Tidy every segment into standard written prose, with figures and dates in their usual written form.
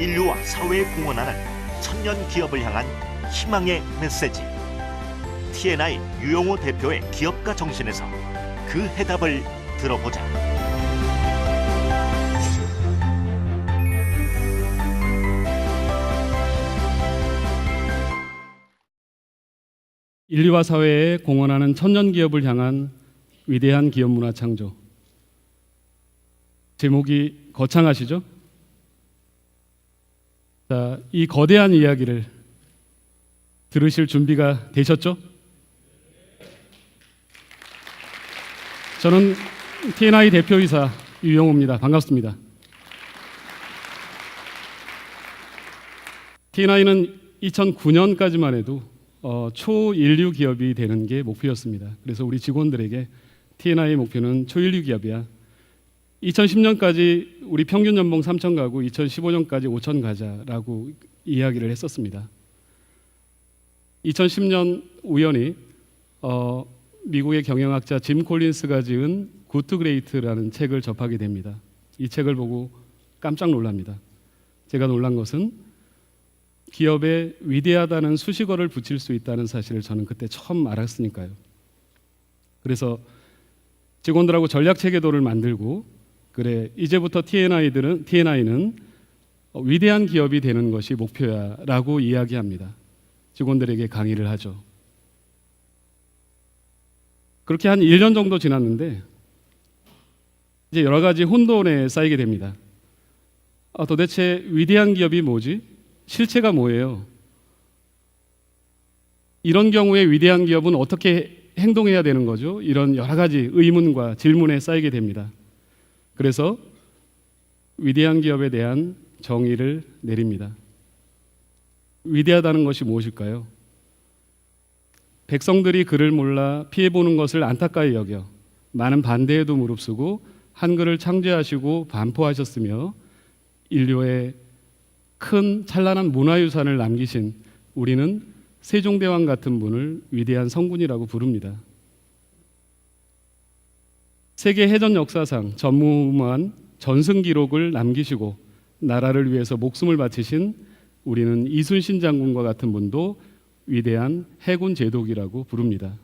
인류와 사회에 공헌하는 천년 기업을 향한 희망의 메시지. TNI 유용호 대표의 기업가 정신에서 그 해답을 들어보자. 인류와 사회에 공헌하는 천년 기업을 향한 위대한 기업 문화 창조. 제목이 거창하시죠? 자, 이 거대한 이야기를 들으실 준비가 되셨죠? 저는 TNI 대표이사 유용호입니다. 반갑습니다. TNI는 2009년까지만 해도 초인류 기업이 되는 게 목표였습니다. 그래서 우리 직원들에게 TNI의 목표는 초인류 기업이야. 2010년까지 우리 평균 연봉 3천 가고 2015년까지 5천 가자라고 이야기를 했었습니다. 2010년 우연히 미국의 경영학자 짐 콜린스가 지은 굿 투 그레이트라는 책을 접하게 됩니다. 이 책을 보고 깜짝 놀랍니다. 제가 놀란 것은 기업에 위대하다는 수식어를 붙일 수 있다는 사실을 저는 그때 처음 알았으니까요. 그래서 직원들하고 전략 체계도를 만들고, 그래 이제부터 TNI는 위대한 기업이 되는 것이 목표야라고 이야기합니다. 직원들에게 강의를 하죠. 그렇게 한 1년 정도 지났는데 이제 여러 가지 혼돈에 쌓이게 됩니다. 도대체 위대한 기업이 뭐지? 실체가 뭐예요? 이런 경우에 위대한 기업은 어떻게 행동해야 되는 거죠? 이런 여러 가지 의문과 질문에 쌓이게 됩니다. 그래서 위대한 기업에 대한 정의를 내립니다. 위대하다는 것이 무엇일까요? 백성들이 그를 몰라 피해보는 것을 안타까이 여겨 많은 반대에도 무릅쓰고 한글을 창제하시고 반포하셨으며 인류의 큰 찬란한 문화유산을 남기신 우리는 세종대왕 같은 분을 위대한 성군이라고 부릅니다. 세계 해전 역사상 전무후무한 전승 기록을 남기시고 나라를 위해서 목숨을 바치신 우리는 이순신 장군과 같은 분도 위대한 해군 제독이라고 부릅니다.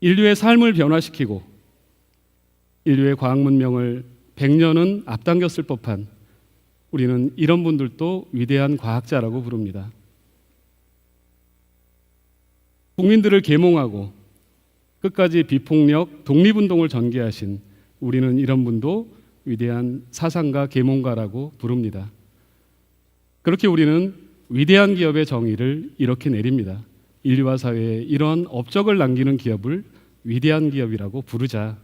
인류의 삶을 변화시키고 인류의 과학 문명을 100년은 앞당겼을 법한 우리는 이런 분들도 위대한 과학자라고 부릅니다. 국민들을 계몽하고 끝까지 비폭력, 독립운동을 전개하신 우리는 이런 분도 위대한 사상가, 계몽가라고 부릅니다. 그렇게 우리는 위대한 기업의 정의를 이렇게 내립니다. 인류와 사회에 이런 업적을 남기는 기업을 위대한 기업이라고 부르자.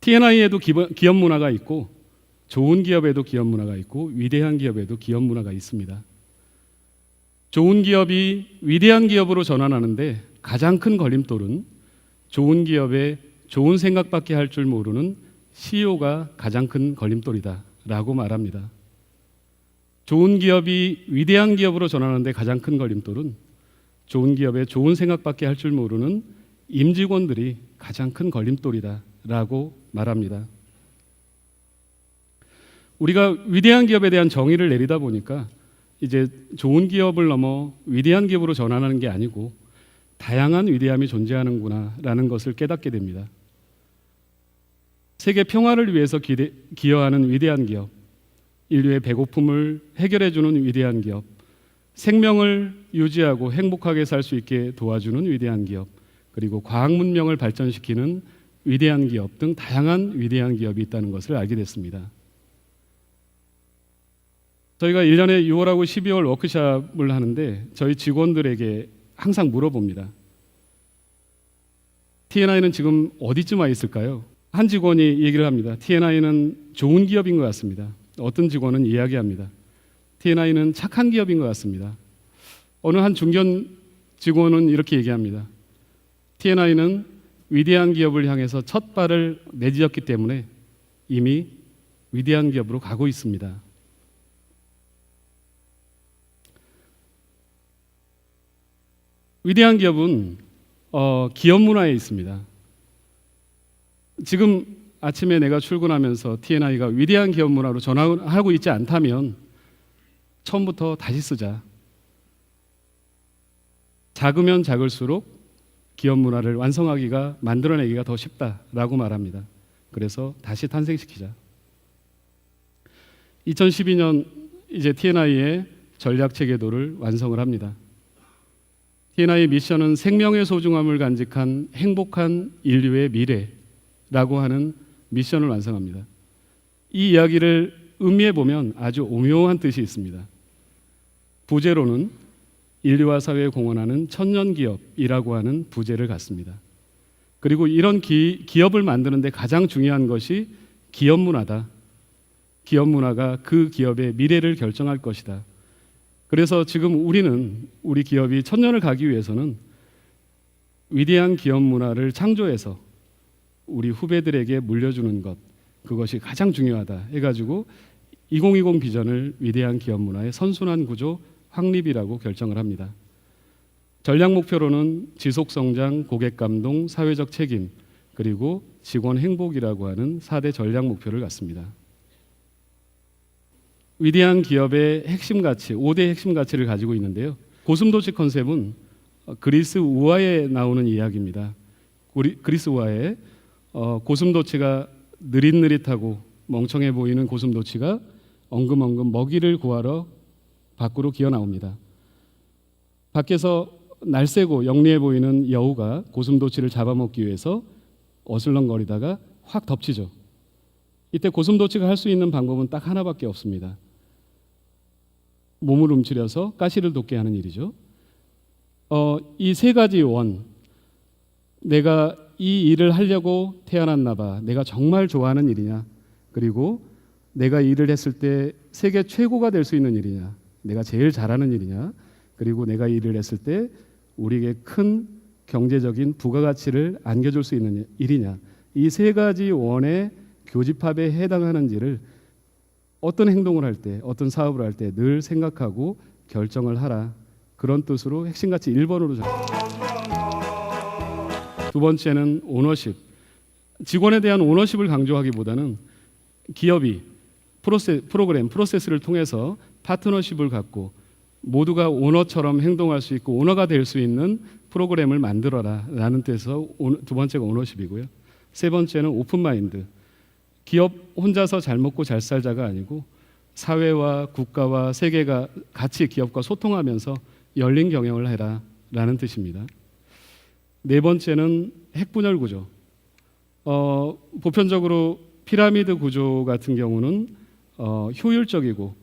TNI에도 기업 문화가 있고, 좋은 기업에도 기업 문화가 있고, 위대한 기업에도 기업 문화가 있습니다. 좋은 기업이 위대한 기업으로 전환하는데 가장 큰 걸림돌은 좋은 기업에 좋은 생각밖에 할 줄 모르는 CEO가 가장 큰 걸림돌이다 라고 말합니다. 좋은 기업이 위대한 기업으로 전환하는데 가장 큰 걸림돌은 좋은 기업에 좋은 생각밖에 할 줄 모르는 임직원들이 가장 큰 걸림돌이다 라고 말합니다. 우리가 위대한 기업에 대한 정의를 내리다 보니까 이제 좋은 기업을 넘어 위대한 기업으로 전환하는 게 아니고 다양한 위대함이 존재하는구나라는 것을 깨닫게 됩니다. 세계 평화를 위해서 기여하는 위대한 기업, 인류의 배고픔을 해결해주는 위대한 기업, 생명을 유지하고 행복하게 살 수 있게 도와주는 위대한 기업, 그리고 과학 문명을 발전시키는 위대한 기업 등 다양한 위대한 기업이 있다는 것을 알게 됐습니다. 저희가 1년에 6월하고 12월 워크숍을 하는데 저희 직원들에게 항상 물어봅니다. TNI는 지금 어디쯤 와 있을까요? 한 직원이 얘기를 합니다. TNI는 좋은 기업인 것 같습니다. 어떤 직원은 이야기합니다. TNI는 착한 기업인 것 같습니다. 어느 한 중견 직원은 이렇게 얘기합니다. TNI는 위대한 기업을 향해서 첫 발을 내디뎠기 때문에 이미 위대한 기업으로 가고 있습니다. 위대한 기업은 기업 문화에 있습니다. 지금 아침에 내가 출근하면서 T&I가 위대한 기업 문화로 전환하고 있지 않다면 처음부터 다시 쓰자. 작으면 작을수록 기업 문화를 완성하기가 만들어내기가 더 쉽다라고 말합니다. 그래서 다시 탄생시키자. 2012년 이제 T&I의 전략 체계도를 완성을 합니다. T&I 미션은 생명의 소중함을 간직한 행복한 인류의 미래라고 하는 미션을 완성합니다. 이 이야기를 음미해 보면 아주 오묘한 뜻이 있습니다. 부제로는 인류와 사회에 공헌하는 천년 기업이라고 하는 부제를 갖습니다. 그리고 이런 기업을 만드는데 가장 중요한 것이 기업 문화다. 기업 문화가 그 기업의 미래를 결정할 것이다. 그래서 지금 우리 기업이 천년을 가기 위해서는 위대한 기업 문화를 창조해서 우리 후배들에게 물려주는 것, 그것이 가장 중요하다 해가지고 2020 비전을 위대한 기업 문화의 선순환 구조 확립이라고 결정을 합니다. 전략 목표로는 지속 성장, 고객 감동, 사회적 책임, 그리고 직원 행복이라고 하는 4대 전략 목표를 갖습니다. 위대한 기업의 핵심 가치, 5대 핵심 가치를 가지고 있는데요. 고슴도치 컨셉은 그리스 우화에 나오는 이야기입니다. 그리스 우화에 고슴도치가 느릿느릿하고 멍청해 보이는 고슴도치가 엉금엉금 먹이를 구하러 밖으로 기어 나옵니다. 밖에서 날쌔고 영리해 보이는 여우가 고슴도치를 잡아먹기 위해서 어슬렁거리다가 확 덮치죠. 이때 고슴도치가 할 수 있는 방법은 딱 하나밖에 없습니다. 몸을 움츠려서 가시를 돋게 하는 일이죠. 이 세 가지 원, 내가 이 일을 하려고 태어났나 봐, 내가 정말 좋아하는 일이냐, 그리고 내가 일을 했을 때 세계 최고가 될 수 있는 일이냐, 내가 제일 잘하는 일이냐, 그리고 내가 일을 했을 때 우리에게 큰 경제적인 부가가치를 안겨줄 수 있는 일이냐, 이 세 가지 원의 교집합에 해당하는지를 어떤 행동을 할 때, 어떤 사업을 할 때 늘 생각하고 결정을 하라. 그런 뜻으로 핵심가치 1번으로 두 번째는 오너십. 직원에 대한 오너십을 강조하기보다는 기업이 프로세스를 통해서 파트너십을 갖고 모두가 오너처럼 행동할 수 있고 오너가 될 수 있는 프로그램을 만들어라 라는 뜻에서 두 번째가 오너십이고요. 세 번째는 오픈마인드. 기업 혼자서 잘 먹고 잘 살자가 아니고 사회와 국가와 세계가 같이 기업과 소통하면서 열린 경영을 해라 라는 뜻입니다. 네 번째는 핵분열 구조. 보편적으로 피라미드 구조 같은 경우는 효율적이고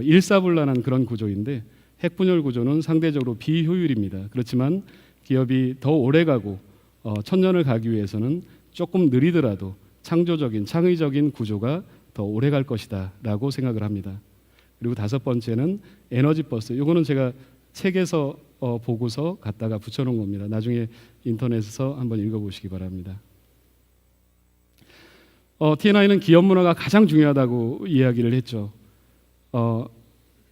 일사불란한 그런 구조인데 핵분열 구조는 상대적으로 비효율입니다. 그렇지만 기업이 더 오래가고 천년을 가기 위해서는 조금 느리더라도 창조적인 창의적인 구조가 더 오래 갈 것이다 라고 생각을 합니다. 그리고 다섯 번째는 에너지 버스. 이거는 제가 책에서 보고서 갖다가 붙여놓은 겁니다. 나중에 인터넷에서 한번 읽어보시기 바랍니다. T&I는 기업 문화가 가장 중요하다고 이야기를 했죠.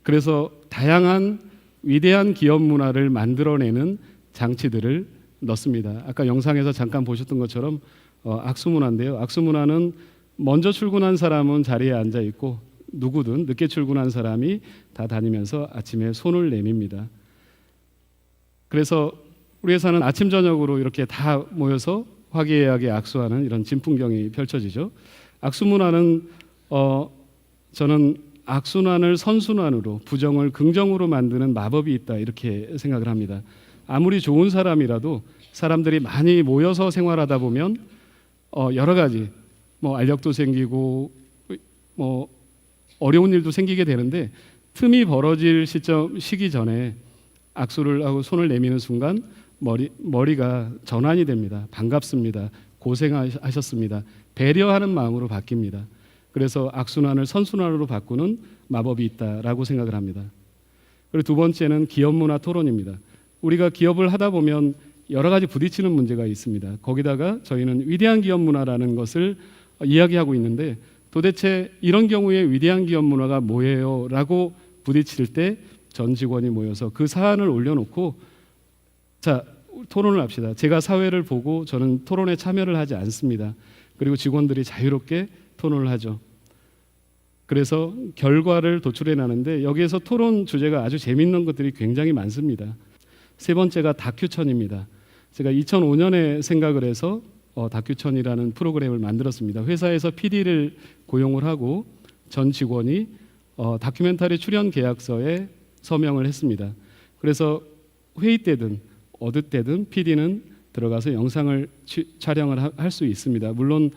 그래서 다양한 위대한 기업 문화를 만들어내는 장치들을 넣습니다. 아까 영상에서 잠깐 보셨던 것처럼 악수문화인데요. 악수문화는 먼저 출근한 사람은 자리에 앉아 있고 누구든 늦게 출근한 사람이 다 다니면서 아침에 손을 내밉니다. 그래서 우리 회사는 아침 저녁으로 이렇게 다 모여서 화기애애하게 악수하는 이런 진풍경이 펼쳐지죠. 악수문화는 저는 악순환을 선순환으로, 부정을 긍정으로 만드는 마법이 있다 이렇게 생각을 합니다. 아무리 좋은 사람이라도 사람들이 많이 모여서 생활하다 보면 여러 가지 알력도 생기고 어려운 일도 생기게 되는데 틈이 벌어질 시기 전에 악수를 하고 손을 내미는 순간 머리가 전환이 됩니다. 반갑습니다. 고생하셨습니다. 배려하는 마음으로 바뀝니다. 그래서 악순환을 선순환으로 바꾸는 마법이 있다라고 생각을 합니다. 그리고 두 번째는 기업 문화 토론입니다. 우리가 기업을 하다 보면 여러 가지 부딪히는 문제가 있습니다. 거기다가 저희는 위대한 기업 문화라는 것을 이야기하고 있는데 도대체 이런 경우에 위대한 기업 문화가 뭐예요? 라고 부딪힐 때 전 직원이 모여서 그 사안을 올려놓고 자, 토론을 합시다. 제가 사회를 보고 저는 토론에 참여를 하지 않습니다. 그리고 직원들이 자유롭게 토론을 하죠. 그래서 결과를 도출해 나는데 여기에서 토론 주제가 아주 재미있는 것들이 굉장히 많습니다. 세 번째가 다큐천입니다. 제가 2005년에 생각을 해서 다큐천이라는 프로그램을 만들었습니다. 회사에서 PD를 고용을 하고 전 직원이 다큐멘터리 출연 계약서에 서명을 했습니다. 그래서 회의 때든 어느 때든 PD는 들어가서 영상을 촬영을 할 수 있습니다. 물론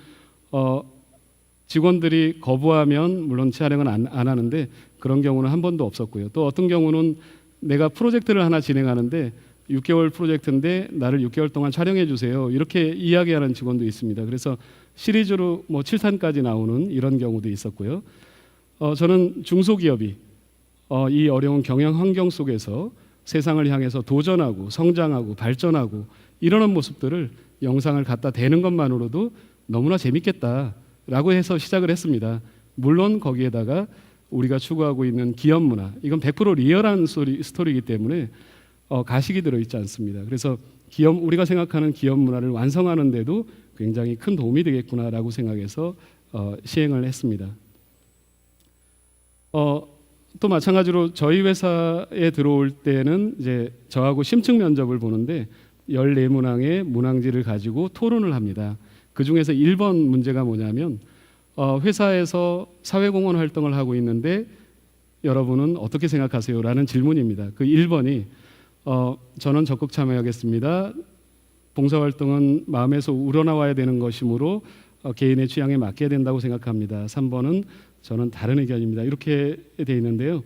직원들이 거부하면 물론 촬영은 안 하는데 그런 경우는 한 번도 없었고요. 또 어떤 경우는 내가 프로젝트를 하나 진행하는데 6개월 프로젝트인데 나를 6개월 동안 촬영해 주세요. 이렇게 이야기하는 직원도 있습니다. 그래서 시리즈로 뭐 7탄까지 나오는 이런 경우도 있었고요. 저는 중소기업이 이 어려운 경영 환경 속에서 세상을 향해서 도전하고 성장하고 발전하고 이러는 모습들을 영상을 갖다 대는 것만으로도 너무나 재밌겠다라고 해서 시작을 했습니다. 물론 거기에다가 우리가 추구하고 있는 기업 문화, 이건 100% 리얼한 스토리이기 때문에 가식이 들어있지 않습니다. 그래서 우리가 생각하는 기업 문화를 완성하는 데도 굉장히 큰 도움이 되겠구나라고 생각해서 시행을 했습니다. 또 마찬가지로 저희 회사에 들어올 때는 이제 저하고 심층 면접을 보는데 14문항의 문항지를 가지고 토론을 합니다. 그 중에서 1번 문제가 뭐냐면 회사에서 사회공헌 활동을 하고 있는데 여러분은 어떻게 생각하세요? 라는 질문입니다. 그 1번이 저는 적극 참여하겠습니다. 봉사활동은 마음에서 우러나와야 되는 것이므로 개인의 취향에 맡겨야 된다고 생각합니다. 3번은 저는 다른 의견입니다. 이렇게 돼 있는데요.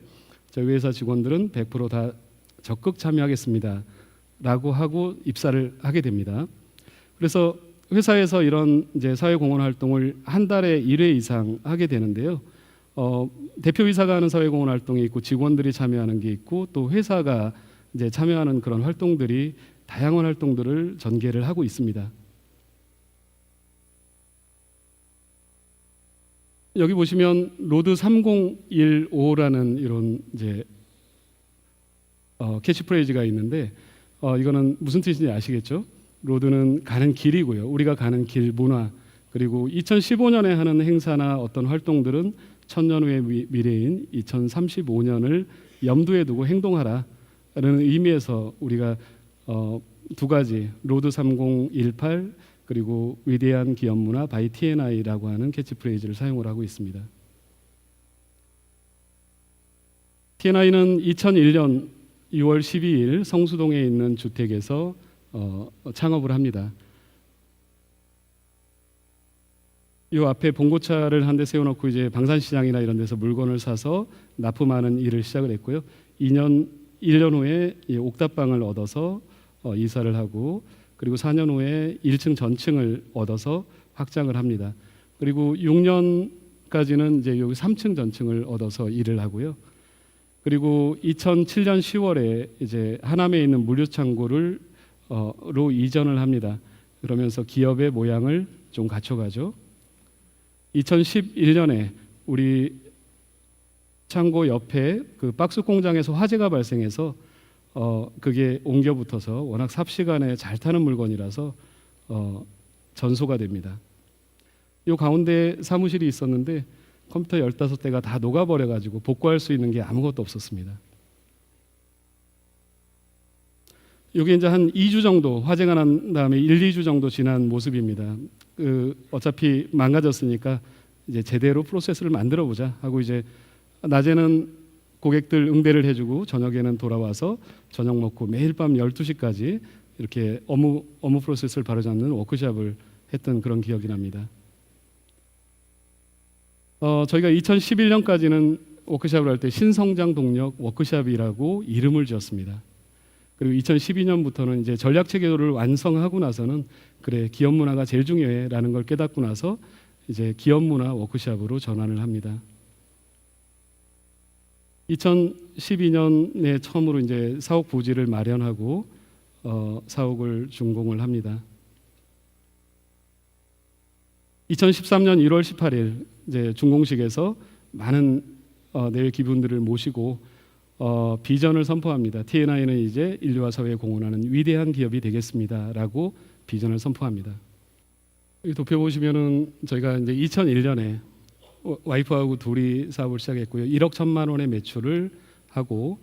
저희 회사 직원들은 100% 적극 참여하겠습니다. 라고 하고 입사를 하게 됩니다. 그래서 회사에서 이런 이제 사회공헌 활동을 한 달에 1회 이상 하게 되는데요. 대표이사가 하는 사회공헌 활동이 있고 직원들이 참여하는 게 있고 또 회사가 이제 참여하는 그런 활동들이 다양한 활동들을 전개를 하고 있습니다. 여기 보시면 로드 3015라는 이런 이제 캐치프레이즈가 있는데 이거는 무슨 뜻인지 아시겠죠? 로드는 가는 길이고요. 우리가 가는 길 문화 그리고 2015년에 하는 행사나 어떤 활동들은 천년 후의 미래인 2035년을 염두에 두고 행동하라라는 의미에서 우리가 두 가지 로드 3018 그리고 위대한 기업 문화 바이 TNI라고 하는 캐치프레이즈를 사용을 하고 있습니다. TNI는 2001년 6월 12일 성수동에 있는 주택에서 창업을 합니다. 이 앞에 봉고차를 한 대 세워놓고 이제 방산시장이나 이런 데서 물건을 사서 납품하는 일을 시작을 했고요. 1년 후에 이 옥탑방을 얻어서 이사를 하고 그리고 4년 후에 1층 전층을 얻어서 확장을 합니다. 그리고 6년까지는 이제 여기 3층 전층을 얻어서 일을 하고요. 그리고 2007년 10월에 이제 하남에 있는 물류창고를 로 이전을 합니다. 그러면서 기업의 모양을 좀 갖춰가죠. 2011년에 우리 창고 옆에 그 박스 공장에서 화재가 발생해서 그게 옮겨 붙어서 워낙 삽시간에 잘 타는 물건이라서 전소가 됩니다. 이 가운데 사무실이 있었는데 컴퓨터 15대가 다 녹아버려가지고 복구할 수 있는 게 아무것도 없었습니다. 이게 이제 한 2주 정도 화재가 난 다음에 1-2주 정도 지난 모습입니다. 어차피 망가졌으니까 이제 제대로 프로세스를 만들어 보자 하고 이제 낮에는 고객들 응대를 해주고 저녁에는 돌아와서 저녁 먹고 매일 밤 12시까지 이렇게 업무 프로세스를 바로잡는 워크숍을 했던 그런 기억이 납니다. 저희가 2011년까지는 워크숍을 할 때 신성장 동력 워크숍이라고 이름을 지었습니다. 그리고 2012년부터는 이제 전략 체계를 완성하고 나서는 그래 기업 문화가 제일 중요해라는 걸 깨닫고 나서 이제 기업 문화 워크숍으로 전환을 합니다. 2012년에 처음으로 이제 사옥 부지를 마련하고 사옥을 준공을 합니다. 2013년 1월 18일 이제 준공식에서 많은 내외 기분들을 모시고 비전을 선포합니다. TNI는 이제 인류와 사회에 공헌하는 위대한 기업이 되겠습니다라고 비전을 선포합니다. 이 도표 보시면은 저희가 이제 2001년에 와이프하고 둘이 사업을 시작했고요. 1억 1천만 원의 매출을 하고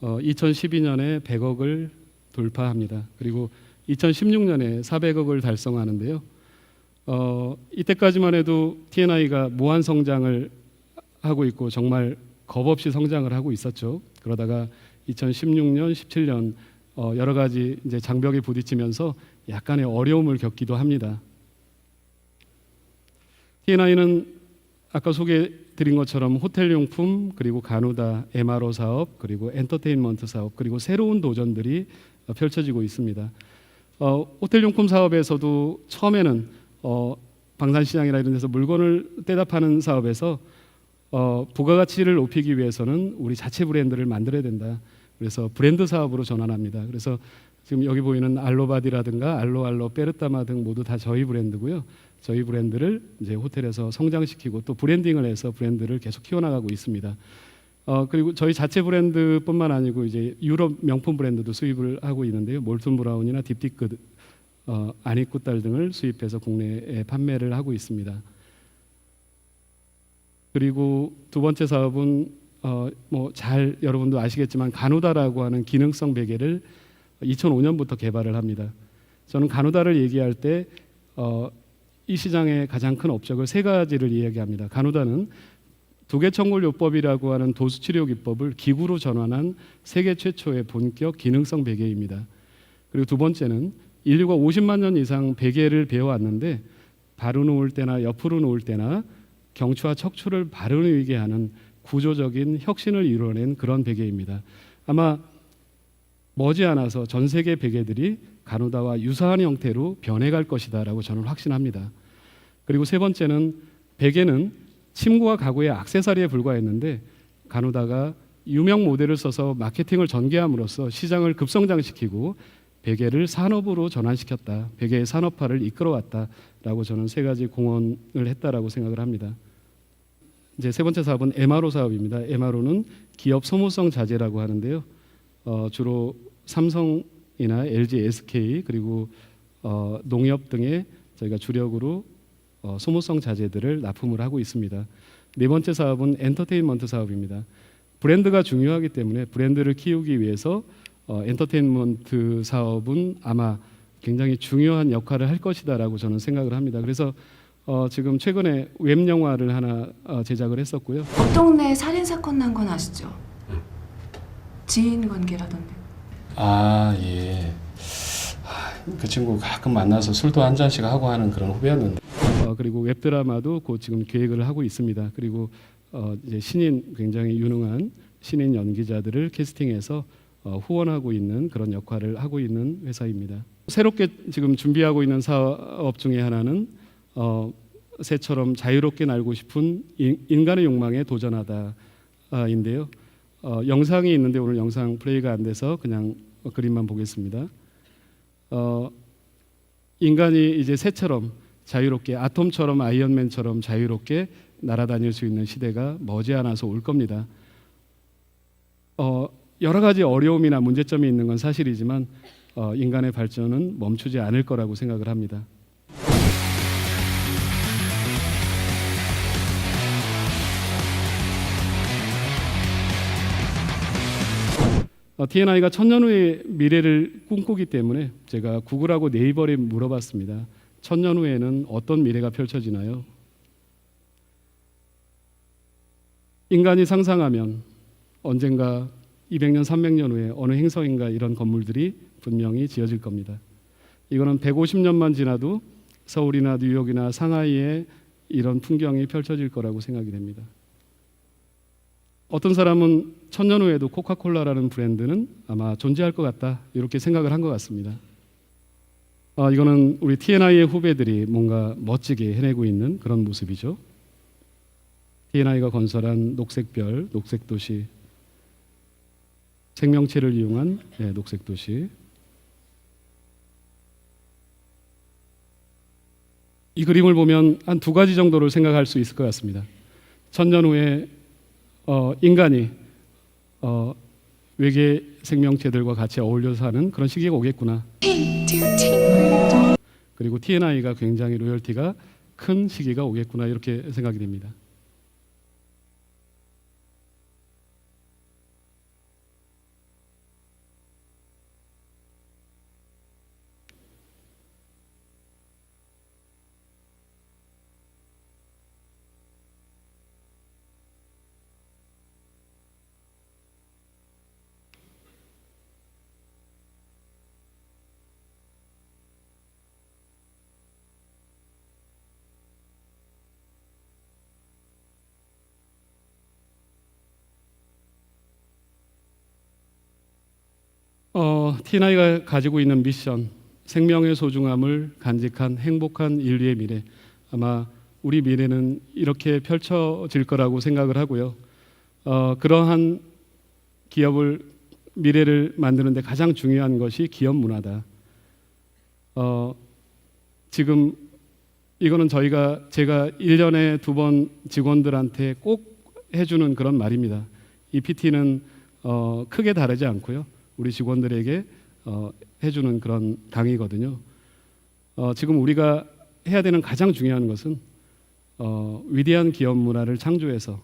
2012년에 100억을 돌파합니다. 그리고 2016년에 400억을 달성하는데요. 이때까지만 해도 T&I가 무한 성장을 하고 있고 정말 겁 없이 성장을 하고 있었죠. 그러다가 2016년, 17년 여러 가지 이제 장벽에 부딪히면서 약간의 어려움을 겪기도 합니다. T&I는 아까 소개드린 것처럼 호텔용품, 그리고 가누다, MRO 사업, 그리고 엔터테인먼트 사업, 그리고 새로운 도전들이 펼쳐지고 있습니다. 호텔용품 사업에서도 처음에는 방산시장이나 이런 데서 물건을 떼다 파는 사업에서 부가가치를 높이기 위해서는 우리 자체 브랜드를 만들어야 된다. 그래서 브랜드 사업으로 전환합니다. 그래서 지금 여기 보이는 알로바디라든가 알로알로 베르타마 등 모두 다 저희 브랜드고요. 저희 브랜드를 이제 호텔에서 성장시키고 또 브랜딩을 해서 브랜드를 계속 키워나가고 있습니다. 그리고 저희 자체 브랜드뿐만 아니고 이제 유럽 명품 브랜드도 수입을 하고 있는데요. 몰튼 브라운이나 딥디크, 아니꾸딸 등을 수입해서 국내에 판매를 하고 있습니다. 그리고 두 번째 사업은 잘 여러분도 아시겠지만 가누다라고 하는 기능성 베개를 2005년부터 개발을 합니다. 저는 가누다를 얘기할 때 이 시장의 가장 큰 업적을 세 가지를 이야기합니다. 가누다는 두개청골요법이라고 하는 도수치료 기법을 기구로 전환한 세계 최초의 본격 기능성 베개입니다. 그리고 두 번째는 인류가 50만 년 이상 베개를 배워왔는데 바로 누울 때나 옆으로 누울 때나 경추와 척추를 바로 누이게 하는 구조적인 혁신을 이뤄낸 그런 베개입니다. 아마 머지않아서 전 세계 베개들이 가누다와 유사한 형태로 변해갈 것이다라고 저는 확신합니다. 그리고 세 번째는 베개는 침구와 가구의 액세서리에 불과했는데 가누다가 유명 모델을 써서 마케팅을 전개함으로써 시장을 급성장시키고 베개를 산업으로 전환시켰다. 베개의 산업화를 이끌어왔다라고 저는 세 가지 공헌을 했다라고 생각을 합니다. 이제 세 번째 사업은 MRO 사업입니다. MRO는 기업 소모성 자재라고 하는데요. 주로 삼성이나 LG, SK 그리고 농협 등의 저희가 주력으로 소모성 자재들을 납품을 하고 있습니다. 네 번째 사업은 엔터테인먼트 사업입니다. 브랜드가 중요하기 때문에 브랜드를 키우기 위해서 엔터테인먼트 사업은 아마 굉장히 중요한 역할을 할 것이다라고 저는 생각을 합니다. 그래서 지금 최근에 웹 영화를 하나 제작을 했었고요. 옆 동네에 살인 사건 난 건 아시죠? 지인 관계라던데. 아, 예. 그 친구 가끔 만나서 술도 한 잔씩 하고 하는 그런 후배였는데. 그리고 웹 드라마도 곧 지금 계획을 하고 있습니다. 그리고 이제 신인 굉장히 유능한 신인 연기자들을 캐스팅해서 후원하고 있는 그런 역할을 하고 있는 회사입니다. 새롭게 지금 준비하고 있는 사업 중에 하나는 새처럼 자유롭게 날고 싶은 인간의 욕망에 도전하다인데요. 영상이 있는데 오늘 영상 플레이가 안 돼서 그냥 그림만 보겠습니다. 인간이 이제 새처럼 자유롭게 아톰처럼 아이언맨처럼 자유롭게 날아다닐 수 있는 시대가 머지않아서 올 겁니다. 여러 가지 어려움이나 문제점이 있는 건 사실이지만 인간의 발전은 멈추지 않을 거라고 생각을 합니다. T&I가 천년 후의 미래를 꿈꾸기 때문에 제가 구글하고 네이버에 물어봤습니다. 천년 후에는 어떤 미래가 펼쳐지나요? 인간이 상상하면 언젠가 200년, 300년 후에 어느 행성인가 이런 건물들이 분명히 지어질 겁니다. 이거는 150년만 지나도 서울이나 뉴욕이나 상하이에 이런 풍경이 펼쳐질 거라고 생각이 됩니다. 어떤 사람은 천년 후에도 코카콜라라는 브랜드는 아마 존재할 것 같다 이렇게 생각을 한 것 같습니다. 이거는 우리 T&I의 후배들이 뭔가 멋지게 해내고 있는 그런 모습이죠. T&I가 건설한 녹색별, 녹색도시, 생명체를 이용한 녹색도시. 이 그림을 보면 한 두 가지 정도를 생각할 수 있을 것 같습니다. 천년 후에 인간이 외계 생명체들과 같이 어울려 사는 그런 시기가 오겠구나. 그리고 T&I가 굉장히 로열티가 큰 시기가 오겠구나 이렇게 생각이 됩니다. T&I가 가지고 있는 미션, 생명의 소중함을 간직한 행복한 인류의 미래, 아마 우리 미래는 이렇게 펼쳐질 거라고 생각을 하고요. 그러한 기업을 미래를 만드는데 가장 중요한 것이 기업 문화다. 지금 이거는 제가 1년에 2번 직원들한테 꼭 해주는 그런 말입니다. 이 PT는 크게 다르지 않고요. 우리 직원들에게 해주는 그런 강의거든요. 지금 우리가 해야 되는 가장 중요한 것은 위대한 기업 문화를 창조해서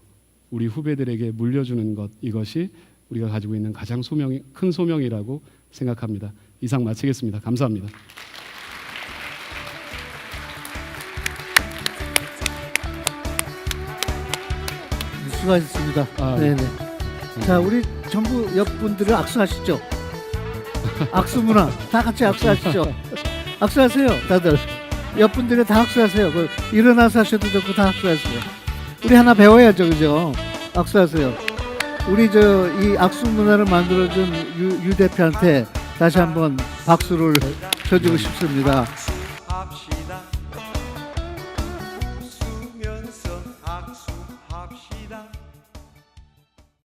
우리 후배들에게 물려주는 것, 이것이 우리가 가지고 있는 가장 큰 소명이라고 생각합니다. 이상 마치겠습니다. 감사합니다. 수고하셨습니다. 네. 네네. 자, 우리 전부 옆 분들은 악수하시죠. 악수 문화 다 같이 악수하시죠. 악수하세요, 다들. 옆 분들은 다 악수하세요. 일어나서 하셔도 좋고 다 악수하세요. 우리 하나 배워야죠, 그죠? 악수하세요. 우리 이 악수 문화를 만들어준 유 대표한테 다시 한번 박수를 쳐주고 싶습니다. 웃으면서 악수합시다.